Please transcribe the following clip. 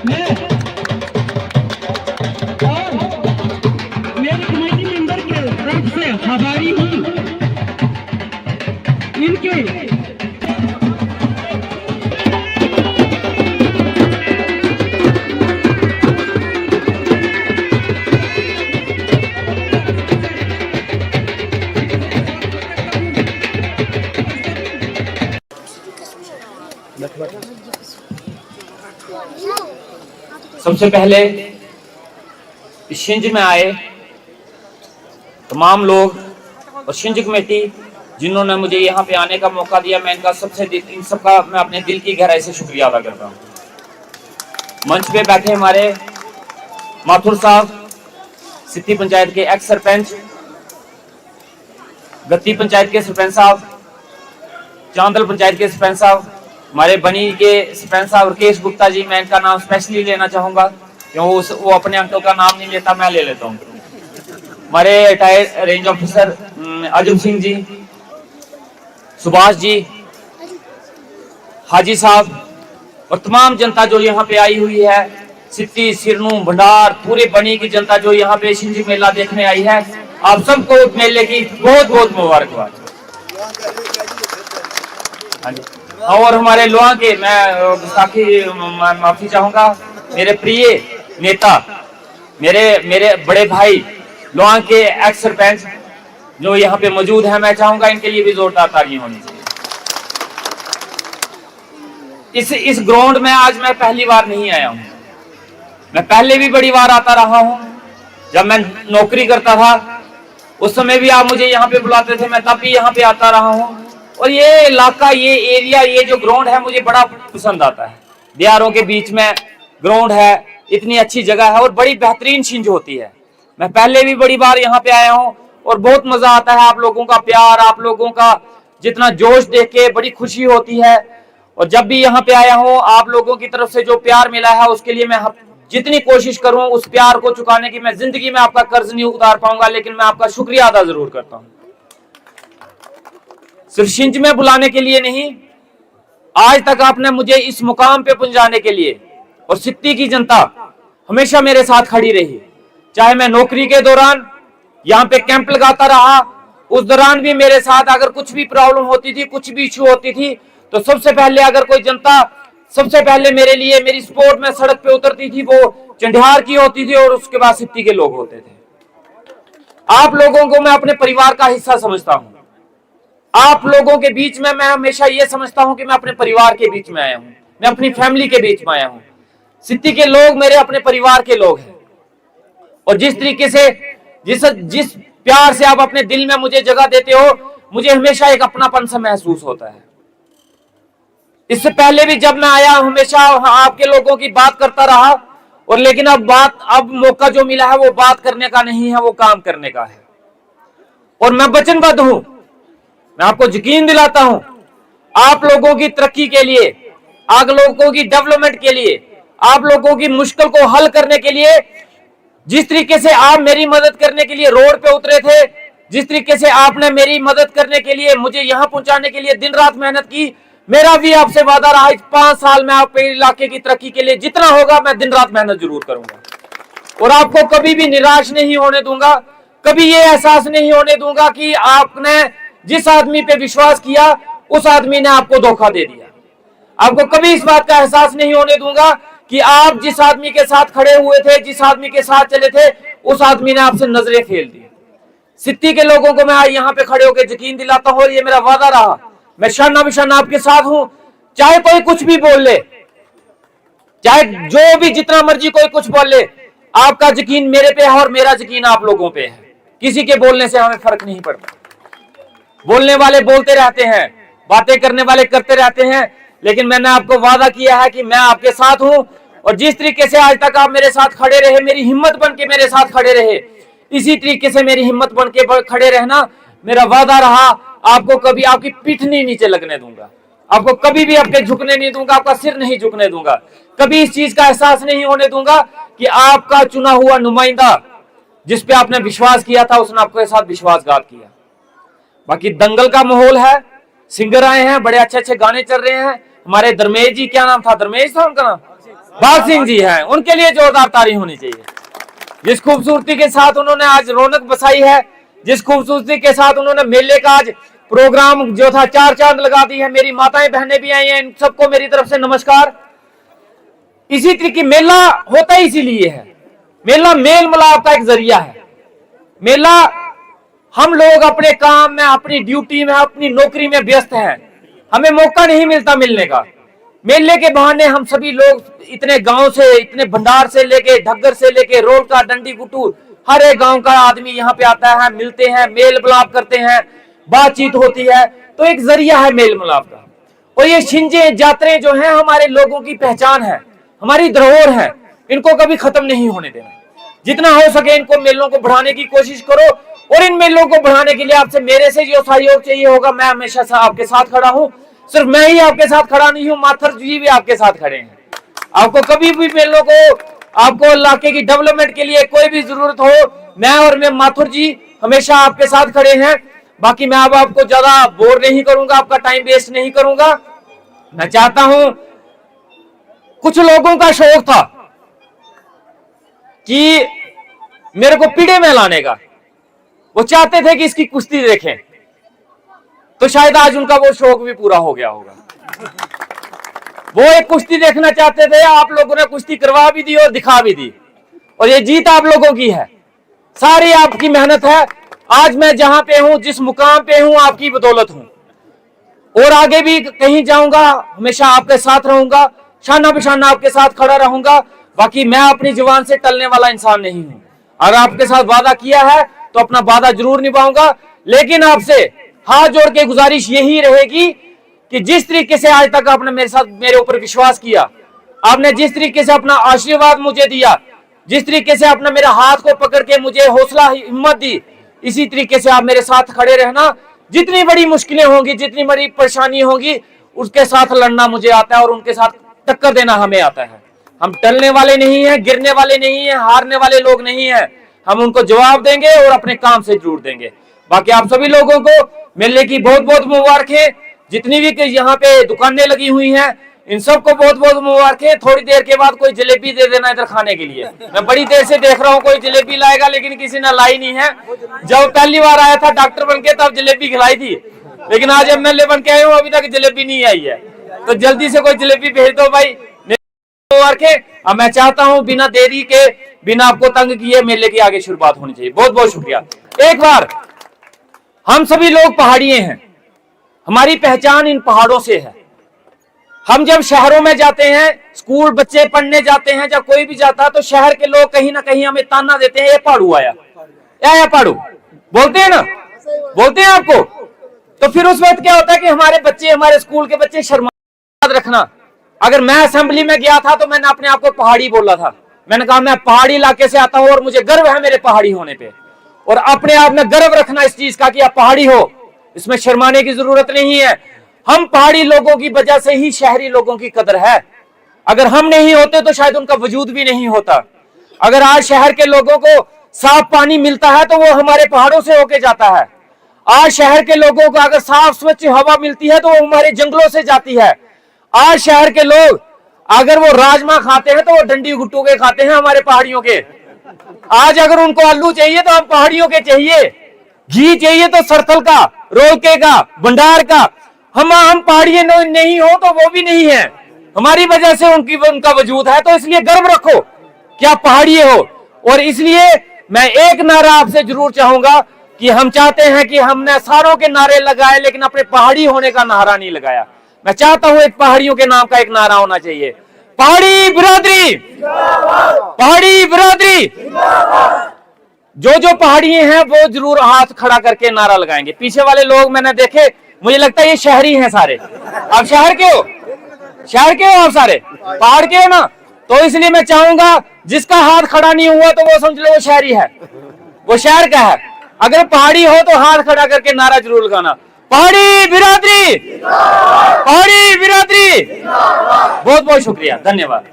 मैं और मेरे कमेटी मेंबर के तरफ से आभारी हूँ। इनके सबसे पहले इस शिंज में आए तमाम लोग और शिंज कमेटी जिन्होंने मुझे यहाँ पे आने का मौका दिया, मैं इनका इन सबका मैं अपने दिल की गहराई से शुक्रिया अदा करता हूँ। मंच पे बैठे हमारे माथुर साहब, सिद्धि पंचायत के एक्स सरपंच, गत्ती पंचायत के सरपंच साहब, चांदल पंचायत के सरपंच साहब, हमारे बनी के सरपंच साहब राकेश गुप्ता जी, मैं इनका नाम स्पेशली लेना चाहूंगा क्योंकि वो अपने अंकल का नाम नहीं लेता, मैं ले लेता हूँ। हमारे रिटायर्ड रेंज ऑफिसर अजम सिंह जी, सुभाष जी, हाजी साहब और तमाम जनता जो यहाँ पे आई हुई है, सिद्धि, सिरनू, भंडार, पूरे बनी की जनता जो यहाँ पे शिंज मेला देखने आई है, आप सबको मेले की बहुत बहुत मुबारकबाद। हाँ जी। और हमारे लोहा के मैं माफी चाहूंगा, मेरे प्रिय नेता, मेरे बड़े भाई लोहा के एक्स सरपंच जो यहाँ पे मौजूद है, मैं चाहूंगा इनके लिए भी जोरदार तालियां होनी चाहिए। इस ग्राउंड में आज मैं पहली बार नहीं आया हूँ, मैं पहले भी बड़ी बार आता रहा हूँ। जब मैं नौकरी करता था उस समय भी आप मुझे यहाँ पे बुलाते थे, मैं तब भी यहाँ पे आता रहा हूँ। और ये इलाका, ये एरिया, ये जो ग्राउंड है मुझे बड़ा पसंद आता है। दियारों के बीच में ग्राउंड है, इतनी अच्छी जगह है और बड़ी बेहतरीन शिंज होती है। मैं पहले भी बड़ी बार यहाँ पे आया हूँ और बहुत मजा आता है। आप लोगों का प्यार, आप लोगों का जितना जोश देख के बड़ी खुशी होती है। और जब भी यहाँ पे आया हूँ, आप लोगों की तरफ से जो प्यार मिला है उसके लिए मैं जितनी कोशिश करूँ उस प्यार को चुकाने की, मैं जिंदगी में आपका कर्ज नहीं उतार पाऊंगा, लेकिन मैं आपका शुक्रिया अदा जरूर करता हूँ। सिर्फ शिंज में बुलाने के लिए नहीं, आज तक आपने मुझे इस मुकाम पे पहुंचाने के लिए, और सिद्धि की जनता हमेशा मेरे साथ खड़ी रही। चाहे मैं नौकरी के दौरान यहाँ पे कैंप लगाता रहा, उस दौरान भी मेरे साथ अगर कुछ भी प्रॉब्लम होती थी, कुछ भी इश्यू होती थी, तो सबसे पहले अगर कोई जनता सबसे पहले मेरे लिए, मेरी सपोर्ट में सड़क पे उतरती थी, वो चंडियार की होती थी और उसके बाद सिद्धि के लोग होते थे। आप लोगों को मैं अपने परिवार का हिस्सा समझता हूं। आप लोगों के बीच में मैं हमेशा ये समझता हूं कि मैं अपने परिवार के बीच में आया हूं, मैं अपनी फैमिली के बीच में आया हूं। सिद्धि के लोग मेरे अपने परिवार के लोग हैं। और जिस तरीके से जिस प्यार से आप अपने दिल में मुझे जगह देते हो, मुझे हमेशा एक अपनापन सा महसूस होता है। इससे पहले भी जब मैं आया हमेशा आपके लोगों की बात करता रहा, और लेकिन अब मौका जो मिला है वो बात करने का नहीं है, वो काम करने का है। और मैं वचनबद्ध हूं, मैं आपको यकीन दिलाता हूं, आप लोगों की तरक्की के लिए, आप लोगों की डेवलपमेंट के लिए, आप लोगों की मुश्किल को हल करने के लिए, जिस तरीके से आप मेरी मदद करने के लिए रोड पे उतरे थे, जिस तरीके से आपने मेरी मदद करने के लिए, मुझे यहां पहुंचाने के लिए दिन रात मेहनत की, मेरा भी आपसे वादा रहा, इस 5 साल में आपके इलाके की तरक्की के लिए जितना होगा मैं दिन रात मेहनत जरूर करूंगा। और आपको कभी भी निराश नहीं होने दूंगा, कभी ये एहसास नहीं होने दूंगा कि आपने जिस आदमी पे विश्वास किया उस आदमी ने आपको धोखा दे दिया। आपको कभी इस बात का एहसास नहीं होने दूंगा कि आप जिस आदमी के साथ खड़े हुए थे, जिस आदमी के साथ चले थे, उस आदमी ने आपसे नजरें फेल दी। सिद्धि के लोगों को मैं यहाँ पे खड़े होकर यकीन दिलाता हूँ, और ये मेरा वादा रहा, मैं शाना बिशाना आपके साथ हूं। चाहे कोई कुछ भी बोल ले, चाहे जो भी जितना मर्जी कोई कुछ बोल ले, आपका यकीन मेरे पे है और मेरा यकीन आप लोगों पे है। किसी के बोलने से हमें फर्क नहीं पड़ता। बोलने वाले बोलते रहते हैं, बातें करने वाले करते रहते हैं, लेकिन मैंने आपको वादा किया है कि मैं आपके साथ हूं। और जिस तरीके से आज तक आप मेरे साथ खड़े रहे, मेरी हिम्मत बन के मेरे साथ खड़े रहे, इसी तरीके से मेरी हिम्मत बन के खड़े रहना मेरा वादा रहा। आपको कभी आपकी पीठ नहीं नीचे लगने दूंगा, आपको कभी भी आपके झुकने नहीं दूंगा, आपका सिर नहीं झुकने दूंगा, कभी इस चीज का एहसास नहीं होने दूंगा कि आपका चुना हुआ नुमाइंदा जिस पे आपने विश्वास किया था उसने आपके साथ विश्वासघात किया। बाकी दंगल का माहौल है, सिंगर आए हैं, बड़े अच्छे अच्छे गाने चल रहे हैं। हमारे धर्मेश जी, क्या नाम था, धर्मेश था उनका नाम, भाग सिंह जी हैं, उनके लिए जोरदार ताली होनी चाहिए। जिस खूबसूरती के साथ उन्होंने आज रौनक बसाई है, जिस खूबसूरती के साथ उन्होंने मेले का आज प्रोग्राम जो था चार चांद लगा दी है। मेरी माताएं बहनें भी आई हैं, इन सबको मेरी तरफ से नमस्कार। इसी तरीके मेला होता ही इसीलिए है, मेला मेल मिलाप का एक जरिया है। मेला हम लोग अपने काम में, अपनी ड्यूटी में, अपनी नौकरी में व्यस्त हैं, हमें मौका नहीं मिलता मिलने का। मेले के बहाने हम सभी लोग इतने गांव से, इतने भंडार से लेके, ढग्गर से लेके, रोलका, डंडी गुटू, हर एक गांव का आदमी यहाँ पे आता है, मिलते हैं, मेल मिलाप करते हैं, बातचीत होती है, तो एक जरिया है मेल मिलाप का। और ये शिंजे यात्राएं जो हैं हमारे लोगों की पहचान है, हमारी धरोहर है, इनको कभी खत्म नहीं होने देना। जितना हो सके इनको मेलों को बढ़ाने की कोशिश करो, और इन मेलों को बढ़ाने के लिए आपसे मेरे से जो सहयोग चाहिए होगा, मैं हमेशा से आपके साथ खड़ा हूं। सिर्फ मैं ही आपके साथ खड़ा नहीं हूं, माथुर जी भी आपके साथ खड़े हैं। आपको कभी भी मेलों को, आपको इलाके की डेवलपमेंट के लिए कोई भी जरूरत हो, मैं माथुर जी हमेशा आपके साथ खड़े हैं। बाकी मैं अब आपको ज्यादा बोर नहीं करूंगा, आपका टाइम वेस्ट नहीं करूंगा। मैं चाहता हूं, कुछ लोगों का शौक था कि मेरे को पीढ़े में लाने का, वो चाहते थे कि इसकी कुश्ती देखें, तो शायद आज उनका वो शौक भी पूरा हो गया होगा। वो एक कुश्ती देखना चाहते थे, आप लोगों ने कुश्ती करवा भी दी और दिखा भी दी, और ये जीत आप लोगों की है, सारी आपकी मेहनत है। आज मैं जहां पे हूं, जिस मुकाम पे हूं, आपकी बदौलत हूं, और आगे भी कहीं जाऊंगा हमेशा आपके साथ रहूंगा, शाना बिशाना आपके साथ खड़ा रहूंगा। बाकी मैं अपनी जुबान से टलने वाला इंसान नहीं हूं। अगर आपके साथ वादा किया है तो अपना वादा जरूर निभाऊंगा, लेकिन आपसे हाथ जोड़ के गुजारिश यही रहेगी कि जिस तरीके से आज तक आपने मेरे ऊपर विश्वास किया, आपने जिस तरीके से अपना आशीर्वाद मुझे दिया, जिस तरीके से आपने मेरे हाथ को पकड़ के मुझे हौसला हिम्मत दी, इसी तरीके से आप मेरे साथ खड़े रहना। जितनी बड़ी मुश्किलें होंगी, जितनी बड़ी परेशानी होगी, उसके साथ लड़ना मुझे आता है और उनके साथ टक्कर देना हमें आता है। हम टलने वाले नहीं हैं, गिरने वाले नहीं हैं, हारने वाले लोग नहीं हैं। हम उनको जवाब देंगे और अपने काम से जरूर देंगे। बाकी आप सभी लोगों को मेले की बहुत बहुत मुबारकें। जितनी भी यहाँ पे दुकानें लगी हुई हैं, इन सबको बहुत बहुत मुबारकें। थोड़ी देर के बाद कोई जलेबी दे देना इधर खाने के लिए। मैं बड़ी देर से देख रहा हूँ कोई जलेबी लाएगा, लेकिन किसी ने लाई नहीं है। जब पहली बार आया था डॉक्टर बन के, तब जलेबी खिलाई थी, लेकिन आज MLA बन के आए हूँ, अभी तक जलेबी नहीं आई है। तो जल्दी से कोई जलेबी भेज दो भाई। अब मैं चाहता हूं बिना देरी के, बिना आपको तंग किए मेले की आगे शुरुआत होनी चाहिए। बहुत बहुत शुक्रिया। एक बार, हम सभी लोग पहाड़िए हैं, हमारी पहचान इन पहाड़ों से है। हम जब शहरों में जाते हैं, स्कूल बच्चे पढ़ने जाते हैं, जब कोई भी जाता है तो शहर के लोग कहीं ना कहीं हमें ताना देते हैं, ये पहाड़ू आया, या पहाड़ू बोलते हैं ना, बोलते हैं आपको। तो फिर उस वक्त क्या होता है कि हमारे बच्चे, हमारे स्कूल के बच्चे शर्मा। याद रखना, अगर मैं असेंबली में गया था तो मैंने अपने आप को पहाड़ी बोला था। मैंने कहा मैं पहाड़ी इलाके से आता हूं और मुझे गर्व है मेरे पहाड़ी होने पे। और अपने आप में गर्व रखना इस चीज का कि आप पहाड़ी हो, इसमें शर्माने की जरूरत नहीं है। हम पहाड़ी लोगों की वजह से ही शहरी लोगों की कदर है। अगर हम नहीं होते तो शायद उनका वजूद भी नहीं होता। अगर आज शहर के लोगों को साफ पानी मिलता है तो वो हमारे पहाड़ों से होके जाता है। आज शहर के लोगों को अगर साफ स्वच्छ हवा मिलती है तो वो हमारे जंगलों से जाती है। आज शहर के लोग अगर वो राजमा खाते हैं तो वो डंडी गुट्टू के खाते हैं, हमारे पहाड़ियों के। आज अगर उनको आलू चाहिए तो हम पहाड़ियों के चाहिए, घी चाहिए तो सरथल का, रोलके का, भंडार का। हम पहाड़िए नहीं हो तो वो भी नहीं है, हमारी वजह से उनका वजूद है। तो इसलिए गर्व रखो कि आप पहाड़िए हो। और इसलिए मैं एक नारा आपसे जरूर चाहूंगा कि हम चाहते हैं कि हमने सारों के नारे लगाए, लेकिन अपने पहाड़ी होने का नारा नहीं लगाया। मैं चाहता हूं एक पहाड़ियों के नाम का एक नारा होना चाहिए, पहाड़ी बिरादरी, पहाड़ी बिरादरी। जो पहाड़ी हैं वो जरूर हाथ खड़ा करके नारा लगाएंगे। पीछे वाले लोग मैंने देखे, मुझे लगता है ये शहरी हैं सारे। आप शहर के हो, शहर के हो आप सारे, पहाड़ के हो ना। तो इसलिए मैं चाहूंगा जिसका हाथ खड़ा नहीं हुआ तो वो समझ लो वो शहरी है, वो शहर का है। अगर पहाड़ी हो तो हाथ खड़ा करके नारा जरूर लगाना, पहाड़ी बिरादरी, पहाड़ी बिरादरी। बहुत बहुत शुक्रिया, धन्यवाद।